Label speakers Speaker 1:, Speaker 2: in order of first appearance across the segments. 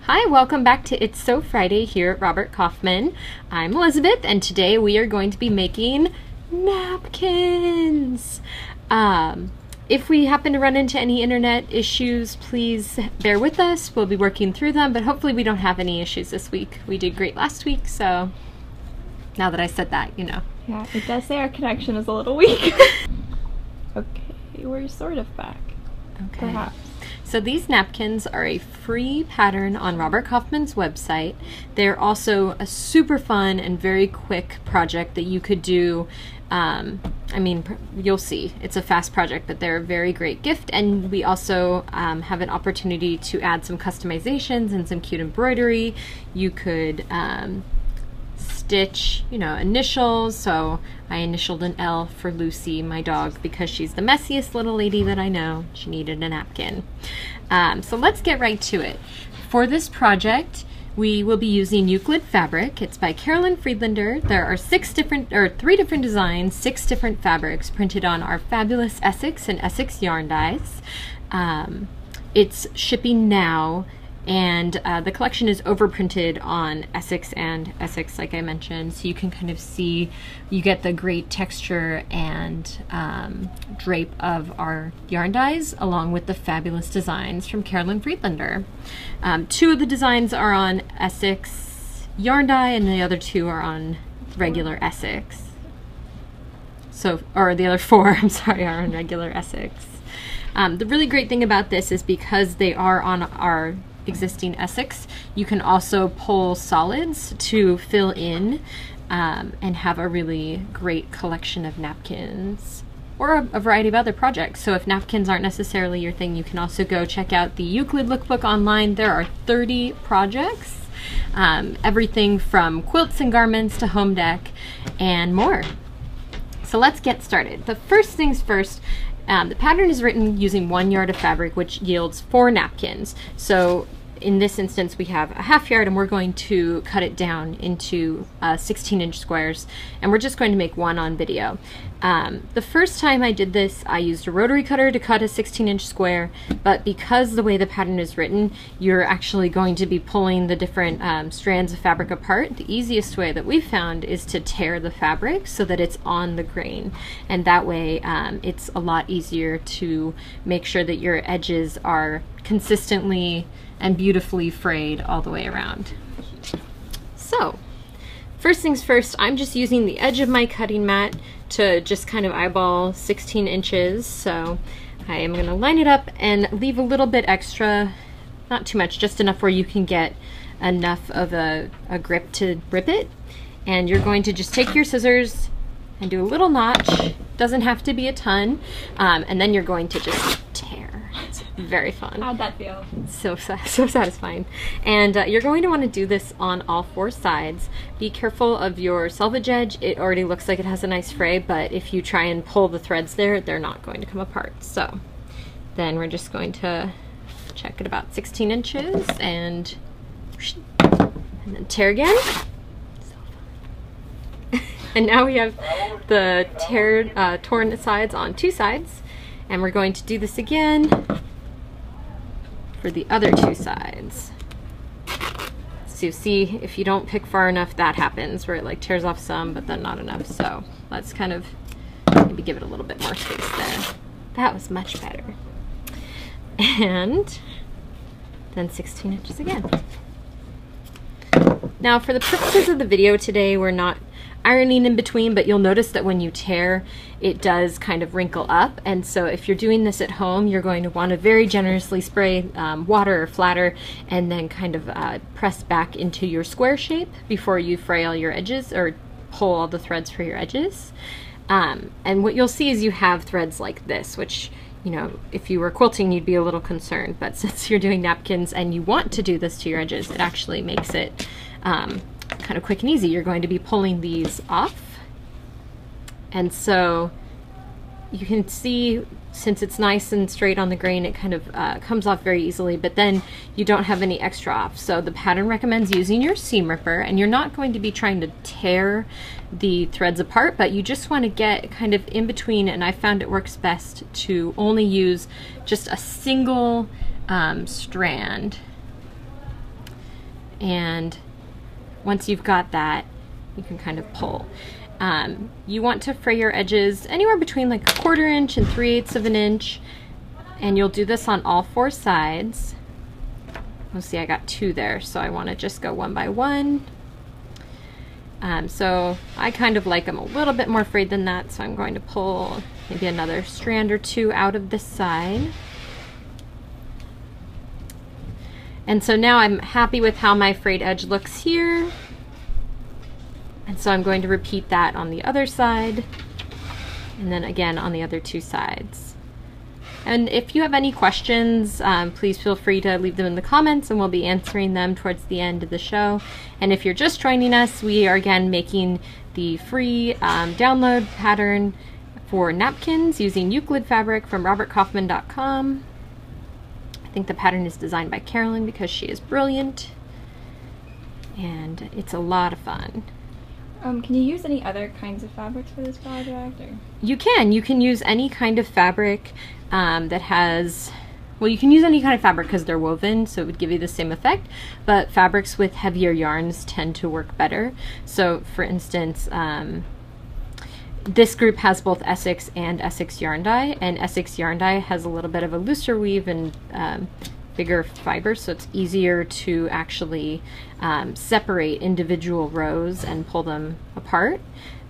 Speaker 1: Hi, welcome back to It's So Friday here at Robert Kaufman. I'm Elizabeth, and today we are going to be making napkins. If we happen to run into any internet issues, please bear with us. We'll be working through them, but hopefully we don't have any issues this week. We did great last week, so now that I said that, you know.
Speaker 2: Yeah, it does say our connection is a little weak. Okay, we're sort of back.
Speaker 1: Okay.
Speaker 2: Perhaps.
Speaker 1: So these napkins are a free pattern on Robert Kaufman's website. They're also a super fun and very quick project that you could do. I mean, you'll see. It's a fast project, but they're a very great gift. And we also have an opportunity to add some customizations and some cute embroidery. You could stitch, you know, initials. So I initialed an L for Lucy, my dog, because she's the messiest little lady that I know. She needed a napkin. So let's get right to it. For this project, we will be using Euclid fabric. It's by Carolyn Friedlander. There are three different designs, 6 different fabrics printed on our fabulous Essex and Essex yarn dyes. It's shipping now. And the collection is overprinted on Essex and Essex, like I mentioned, so you can kind of see, you get the great texture and drape of our yarn dyes, along with the fabulous designs from Carolyn Friedlander. 2 of the designs are on Essex yarn dye, and the other 2 are on regular Essex. So, or the other 4, I'm sorry, are on regular Essex. The really great thing about this is because they are on our existing Essex, you can also pull solids to fill in and have a really great collection of napkins or a variety of other projects. So if napkins aren't necessarily your thing, you can also go check out the Euclid lookbook online. There are 30 projects, everything from quilts and garments to home deck and more. So let's get started. The first things first, the pattern is written using 1 yard of fabric, which yields 4 napkins. So in this instance, we have a ½ yard, and we're going to cut it down into 16-inch squares, and we're just going to make 1 on video. The first time I did this, I used a rotary cutter to cut a 16-inch square, but because the way the pattern is written, you're actually going to be pulling the different strands of fabric apart. The easiest way that we've found is to tear the fabric so that it's on the grain, and that way it's a lot easier to make sure that your edges are consistently and beautifully frayed all the way around. So, first things first, I'm just using the edge of my cutting mat to just kind of eyeball 16 inches. So I am going to line it up and leave a little bit extra, not too much, just enough where you can get enough of a grip to rip it. And you're going to just take your scissors and do a little notch. Doesn't have to be a ton. And then you're going to just tear. It's very fun.
Speaker 2: How'd that feel?
Speaker 1: So satisfying. And you're going to want to do this on all 4 sides. Be careful of your selvage edge. It already looks like it has a nice fray, but if you try and pull the threads there, they're not going to come apart. So then we're just going to check at about 16 inches and then tear again. And now we have the torn sides on 2 sides, and we're going to do this again for the other 2 sides. So you see, if you don't pick far enough, that happens, where it like tears off some, but then not enough. So let's kind of maybe give it a little bit more space there. That was much better. And then 16 inches again. Now for the purposes of the video today, we're not ironing in between, but you'll notice that when you tear, it does kind of wrinkle up. And so if you're doing this at home, you're going to want to very generously spray water or flatter, and then kind of press back into your square shape before you fray all your edges or pull all the threads for your edges. And what you'll see is you have threads like this, which, you know, if you were quilting, you'd be a little concerned, but since you're doing napkins and you want to do this to your edges, it actually makes it kind of quick and easy. You're going to be pulling these off, and so you can see, since it's nice and straight on the grain, it kind of comes off very easily, but then you don't have any extra off. So the pattern recommends using your seam ripper, and you're not going to be trying to tear the threads apart, but you just want to get kind of in between, and I found it works best to only use just a single strand and once you've got that, you can kind of pull. You want to fray your edges anywhere between like 1/4 inch and 3/8 of an inch, and you'll do this on all 4 sides. You'll see I got 2 there, so I want to just go one by one. So I kind of like them a little bit more frayed than that, so I'm going to pull maybe another strand or 2 out of this side. And so now I'm happy with how my frayed edge looks here. And so I'm going to repeat that on the other side, and then again on the other 2 sides. And if you have any questions, please feel free to leave them in the comments, and we'll be answering them towards the end of the show. And if you're just joining us, we are again making the free download pattern for napkins using Euclid fabric from robertkaufman.com. I think the pattern is designed by Carolyn because she is brilliant, and it's a lot of fun.
Speaker 2: Can you use any other kinds of fabrics for this project? Or?
Speaker 1: You can use any kind of fabric that has, well, you can use any kind of fabric because they're woven, so it would give you the same effect, but fabrics with heavier yarns tend to work better. So for instance, this group has both Essex and Essex yarn dye, and Essex yarn dye has a little bit of a looser weave and bigger fibers, so it's easier to actually separate individual rows and pull them apart.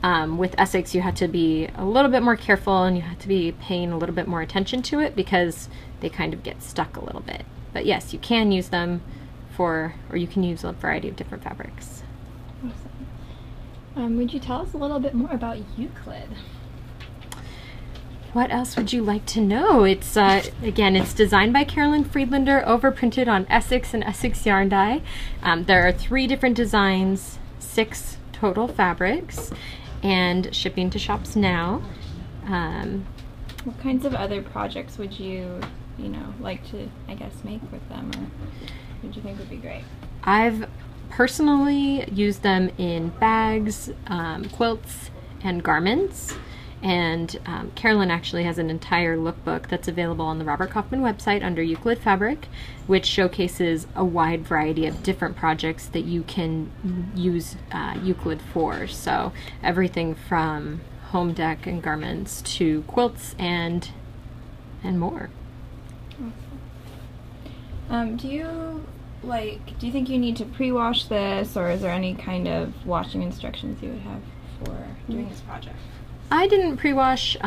Speaker 1: With Essex, you have to be a little bit more careful, and you have to be paying a little bit more attention to it because they kind of get stuck a little bit. But yes, you can use them for, or you can use a variety of different fabrics.
Speaker 2: Awesome. Would you tell us a little bit more about Euclid?
Speaker 1: What else would you like to know? It's again, it's designed by Carolyn Friedlander, overprinted on Essex and Essex yarn dye. There are 3 different designs, 6 total fabrics, and shipping to shops now.
Speaker 2: What kinds of other projects would you like to, I guess, make with them, or would you think would be great?
Speaker 1: I've personally used them in bags, quilts, and garments. And Carolyn actually has an entire lookbook that's available on the Robert Kaufman website under Euclid Fabric, which showcases a wide variety of different projects that you can use Euclid for. So everything from home deck and garments to quilts and more.
Speaker 2: Do you think you need to pre-wash this, or is there any kind of washing instructions you would have for doing this project?
Speaker 1: I didn't pre-wash.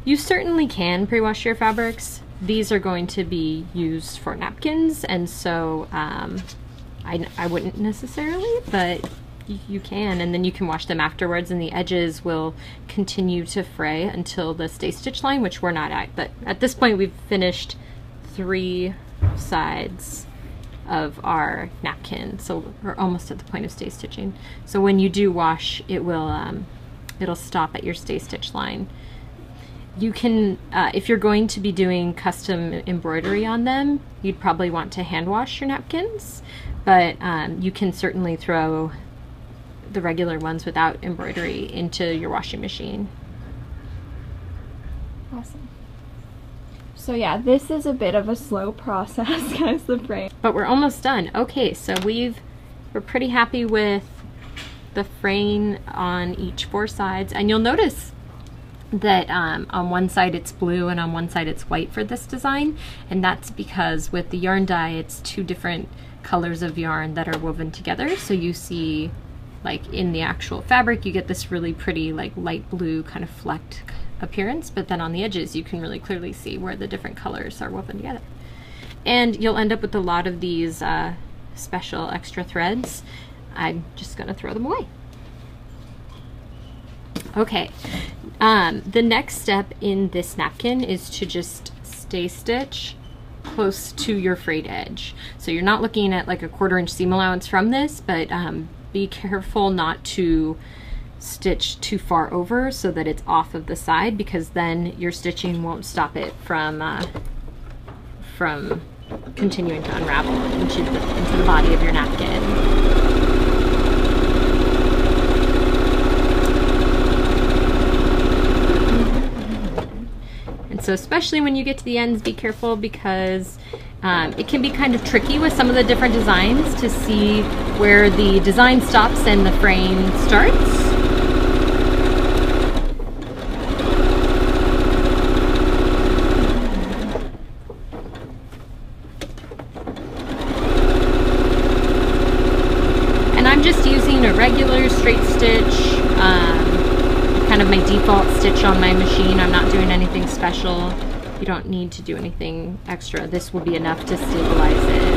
Speaker 1: You certainly can pre-wash your fabrics. These are going to be used for napkins, and so I wouldn't necessarily, but you can, and then you can wash them afterwards, and the edges will continue to fray until the stay stitch line, which we're not at. But at this point, we've finished 3 sides of our napkin, so we're almost at the point of stay stitching. So when you do wash, it will it'll stop at your stay stitch line. You can, if you're going to be doing custom embroidery on them, you'd probably want to hand wash your napkins, but you can certainly throw the regular ones without embroidery into your washing machine.
Speaker 2: Awesome. So yeah, this is a bit of a slow process, guys, the frame.
Speaker 1: But we're almost done. Okay, so we're pretty happy with the fraying on each 4 sides, and you'll notice that on one side it's blue and on one side it's white for this design, and that's because with the yarn dye it's 2 different colors of yarn that are woven together. So you see, like in the actual fabric, you get this really pretty like light blue kind of flecked appearance, but then on the edges you can really clearly see where the different colors are woven together. And you'll end up with a lot of these special extra threads. I'm just gonna throw them away. Okay, the next step in this napkin is to just stay stitch close to your frayed edge. So you're not looking at like a 1/4 inch seam allowance from this, but be careful not to stitch too far over so that it's off of the side, because then your stitching won't stop it from continuing to unravel into the body of your napkin. So especially when you get to the ends, be careful, because It can be kind of tricky with some of the different designs to see where the design stops and the frame starts. I'm just using a regular straight stitch, kind of my default stitch on my machine. I'm not doing anything special. You don't need to do anything extra. This will be enough to stabilize it.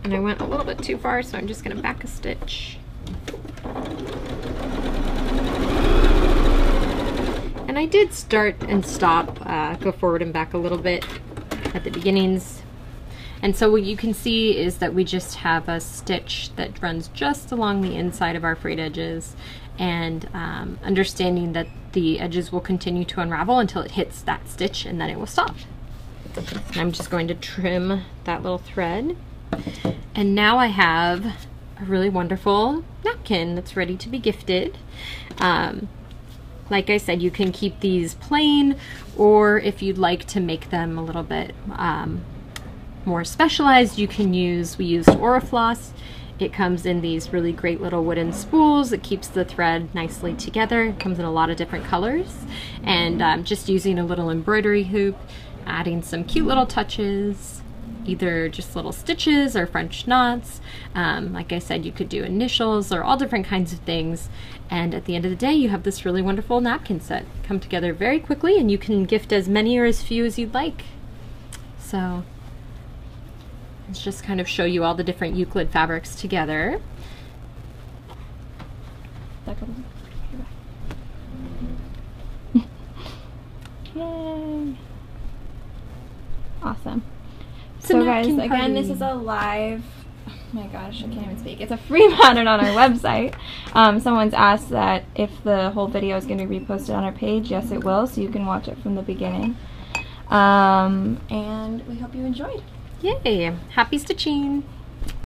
Speaker 1: And I went a little bit too far, so I'm just going to back a stitch. And I did start and stop, go forward and back a little bit at the beginnings. And so what you can see is that we just have a stitch that runs just along the inside of our frayed edges, and understanding that the edges will continue to unravel until it hits that stitch, and then it will stop. And I'm just going to trim that little thread. And now I have a really wonderful napkin that's ready to be gifted. Like I said, you can keep these plain, or if you'd like to make them a little bit more specialized, you can use, we used Orifloss. It comes in these really great little wooden spools. It keeps the thread nicely together. It comes in a lot of different colors. And just using a little embroidery hoop, adding some cute little touches, either just little stitches or French knots. Like I said, you could do initials or all different kinds of things. And at the end of the day, you have this really wonderful napkin set. Come together very quickly, and you can gift as many or as few as you'd like. So let's just kind of show you all the different Euclid fabrics together.
Speaker 2: Yay! Awesome. So guys, again, this is a live, oh my gosh, I can't even speak. It's a free pattern on our website. Someone's asked that if the whole video is going to be reposted on our page. Yes, it will, so you can watch it from the beginning. And we hope you enjoyed.
Speaker 1: Yay! Happy stitching!